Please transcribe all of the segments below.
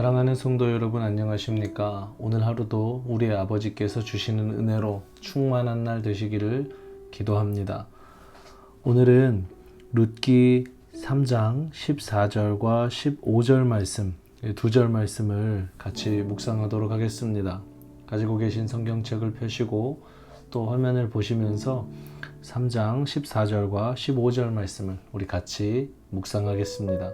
사랑하는 성도 여러분, 안녕하십니까? 오늘 하루도 우리 아버지께서 주시는 은혜로 충만한 날 되시기를 기도합니다. 오늘은 룻기 3장 14절과 15절 말씀, 두 절 말씀을 같이 묵상하도록 하겠습니다. 가지고 계신 성경책을 펴시고 또 화면을 보시면서 3장 14절과 15절 말씀을 우리 같이 묵상하겠습니다.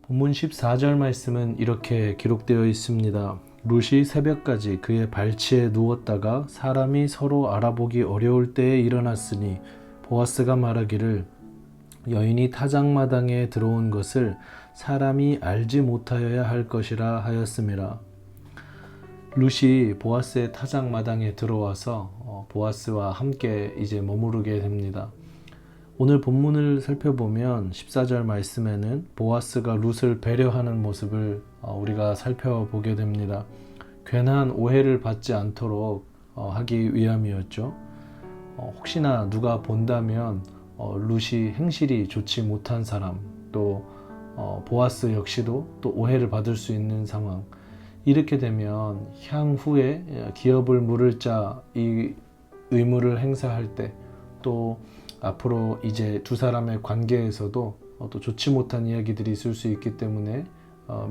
본문 14절 말씀은 이렇게 기록되어 있습니다. 룻이 새벽까지 그의 발치에 누웠다가 사람이 서로 알아보기 어려울 때에 일어났으니 보아스가 말하기를 여인이 타작마당에 들어온 것을 사람이 알지 못하여야 할 것이라 하였음이라. 룻이 보아스의 타작마당에 들어와서 보아스와 함께 이제 머무르게 됩니다. 오늘 본문을 살펴보면 14절 말씀에는 보아스가 룻을 배려하는 모습을 우리가 살펴보게 됩니다. 괜한 오해를 받지 않도록 하기 위함이었죠. 혹시나 누가 본다면 룻이 행실이 좋지 못한 사람, 또 보아스 역시도 또 오해를 받을 수 있는 상황, 이렇게 되면 향후에 기업을 물을 자 이 의무를 행사할 때, 또 앞으로 이제 두 사람의 관계에서도 또 좋지 못한 이야기들이 있을 수 있기 때문에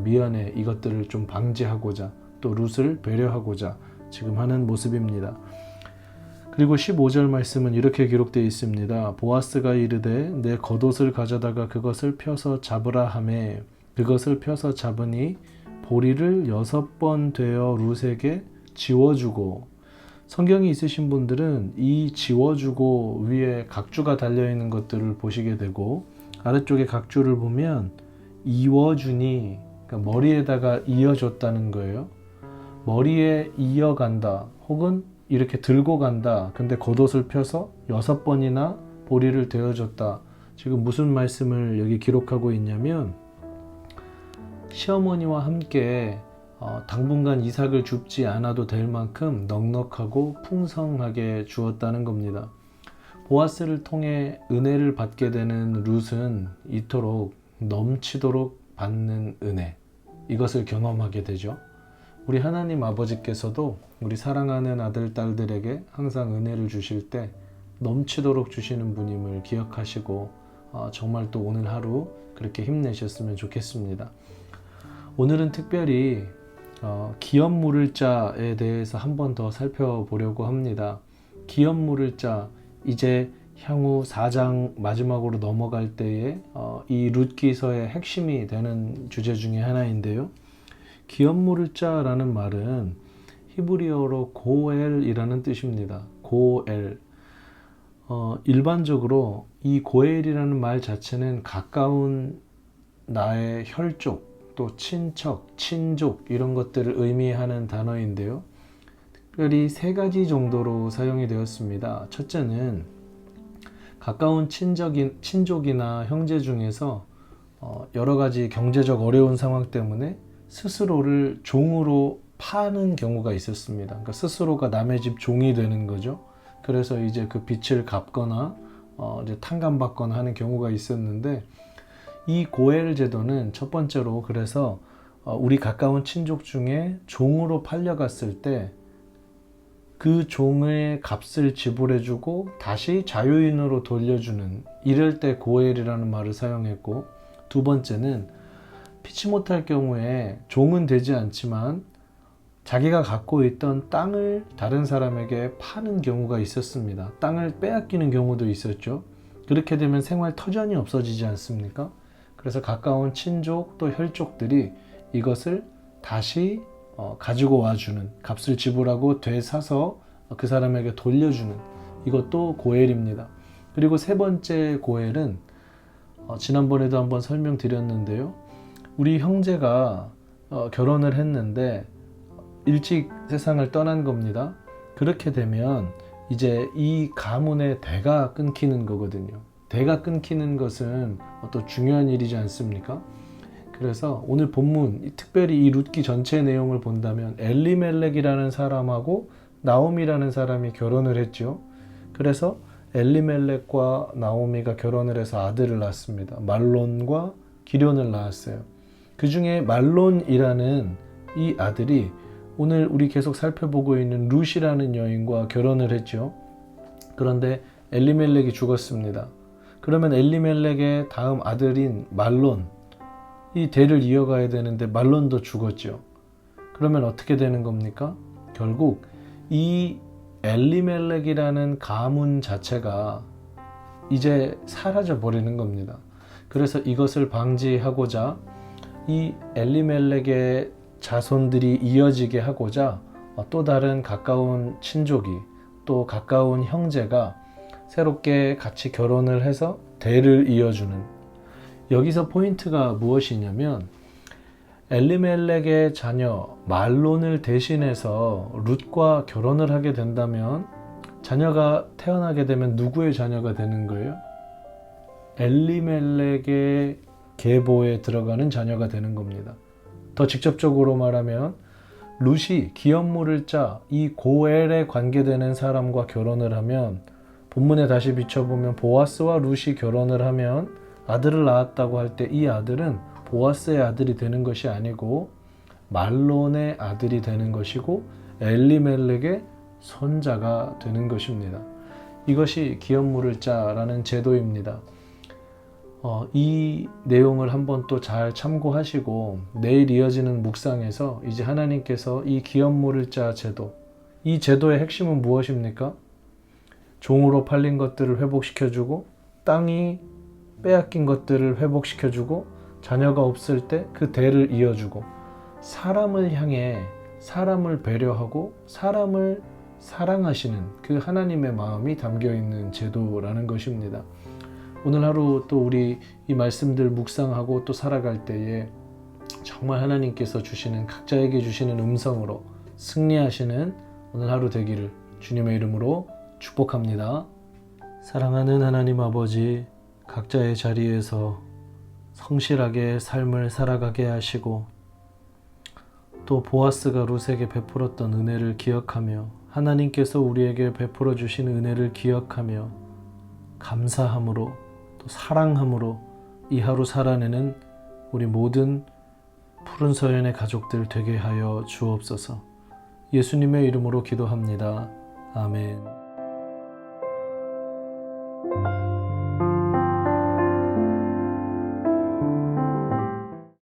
미연에 이것들을 좀 방지하고자 또 룻을 배려하고자 지금 하는 모습입니다. 그리고 15절 말씀은 이렇게 기록되어 있습니다. 보아스가 이르되 내 겉옷을 가져다가 그것을 펴서 잡으라 하매 그것을 펴서 잡으니 보리를 6번 되어 룻에게 지워주고, 성경이 있으신 분들은 이 지워주고 위에 각주가 달려있는 것들을 보시게 되고, 아래쪽에 각주를 보면 이워주니, 그러니까 머리에다가 이어줬다는 거예요. 머리에 이어간다 혹은 이렇게 들고 간다. 근데 겉옷을 펴서 6번이나 보리를 되어줬다. 지금 무슨 말씀을 여기 기록하고 있냐면, 시어머니와 함께 당분간 이삭을 줍지 않아도 될 만큼 넉넉하고 풍성하게 주었다는 겁니다. 보아스를 통해 은혜를 받게 되는 룻은 이토록 넘치도록 받는 은혜, 이것을 경험하게 되죠. 우리 하나님 아버지께서도 우리 사랑하는 아들, 딸들에게 항상 은혜를 주실 때 넘치도록 주시는 분임을 기억하시고 정말 또 오늘 하루 그렇게 힘내셨으면 좋겠습니다. 오늘은 특별히 기업 물을 자에 대해서 한 번 더 살펴보려고 합니다. 기업 물을 자, 이제 향후 4장 마지막으로 넘어갈 때에 이 룻기서의 핵심이 되는 주제 중에 하나인데요. 기업 물을 자라는 말은 히브리어로 고엘이라는 뜻입니다. 고엘. 일반적으로 이 고엘이라는 말 자체는 가까운 나의 혈족, 또 친척, 친족, 이런 것들을 의미하는 단어인데요. 특별히 3가지 정도로 사용이 되었습니다. 첫째는 가까운 친족이나 형제 중에서 여러 가지 경제적 어려운 상황 때문에 스스로를 종으로 파는 경우가 있었습니다. 그러니까 스스로가 남의 집 종이 되는 거죠. 그래서 이제 그 빚을 갚거나 이제 탕감받거나 하는 경우가 있었는데, 이 고엘 제도는 첫 번째로 그래서 우리 가까운 친족 중에 종으로 팔려갔을 때 그 종의 값을 지불해주고 다시 자유인으로 돌려주는, 이럴 때 고엘이라는 말을 사용했고, 두 번째는 피치 못할 경우에 종은 되지 않지만 자기가 갖고 있던 땅을 다른 사람에게 파는 경우가 있었습니다. 땅을 빼앗기는 경우도 있었죠. 그렇게 되면 생활 터전이 없어지지 않습니까? 그래서 가까운 친족 또 혈족들이 이것을 다시 가지고 와주는, 값을 지불하고 되사서 그 사람에게 돌려주는, 이것도 고엘입니다. 그리고 세 번째 고엘은 지난번에도 한번 설명드렸는데요. 우리 형제가 결혼을 했는데 일찍 세상을 떠난 겁니다. 그렇게 되면 이제 이 가문의 대가 끊기는 거거든요. 대가 끊기는 것은 또 중요한 일이지 않습니까? 그래서 오늘 본문, 특별히 이 룻기 전체 내용을 본다면 엘리멜렉이라는 사람하고 나오미라는 사람이 결혼을 했죠. 그래서 엘리멜렉과 나오미가 결혼을 해서 아들을 낳았습니다. 말론과 기럐을 낳았어요. 그 중에 말론이라는 이 아들이 오늘 우리 계속 살펴보고 있는 룻이라는 여인과 결혼을 했죠. 그런데 엘리멜렉이 죽었습니다. 그러면 엘리멜렉의 다음 아들인 말론, 이 대를 이어가야 되는데 말론도 죽었죠. 그러면 어떻게 되는 겁니까? 결국 이 엘리멜렉이라는 가문 자체가 이제 사라져 버리는 겁니다. 그래서 이것을 방지하고자 이 엘리멜렉의 자손들이 이어지게 하고자 또 다른 가까운 친족이, 또 가까운 형제가 새롭게 같이 결혼을 해서 대를 이어주는, 여기서 포인트가 무엇이냐면 엘리멜렉의 자녀 말론을 대신해서 룻과 결혼을 하게 된다면 자녀가 태어나게 되면 누구의 자녀가 되는 거예요? 엘리멜렉의 계보에 들어가는 자녀가 되는 겁니다. 더 직접적으로 말하면 룻이 기업물을 짜 이 고엘에 관계되는 사람과 결혼을 하면, 본문에 다시 비춰보면 보아스와 룻이 결혼을 하면 아들을 낳았다고 할 때 이 아들은 보아스의 아들이 되는 것이 아니고 말론의 아들이 되는 것이고 엘리멜렉의 손자가 되는 것입니다. 이것이 기업물을 짜라는 제도입니다. 이 내용을 한번 또 잘 참고하시고 내일 이어지는 묵상에서 이제 하나님께서 이 기업물을 짜 제도, 이 제도의 핵심은 무엇입니까? 종으로 팔린 것들을 회복시켜주고 땅이 빼앗긴 것들을 회복시켜주고 자녀가 없을 때 그 대를 이어주고 사람을 향해 사람을 배려하고 사람을 사랑하시는 그 하나님의 마음이 담겨있는 제도라는 것입니다. 오늘 하루 또 우리 이 말씀들 묵상하고 또 살아갈 때에 정말 하나님께서 주시는, 각자에게 주시는 음성으로 승리하시는 오늘 하루 되기를 주님의 이름으로 축복합니다. 사랑하는 하나님 아버지, 각자의 자리에서 성실하게 삶을 살아가게 하시고 또 보아스가 룻에게 베풀었던 은혜를 기억하며 하나님께서 우리에게 베풀어 주신 은혜를 기억하며 감사함으로 또 사랑함으로 이 하루 살아내는 우리 모든 푸른 서연의 가족들 되게 하여 주옵소서. 예수님의 이름으로 기도합니다. 아멘.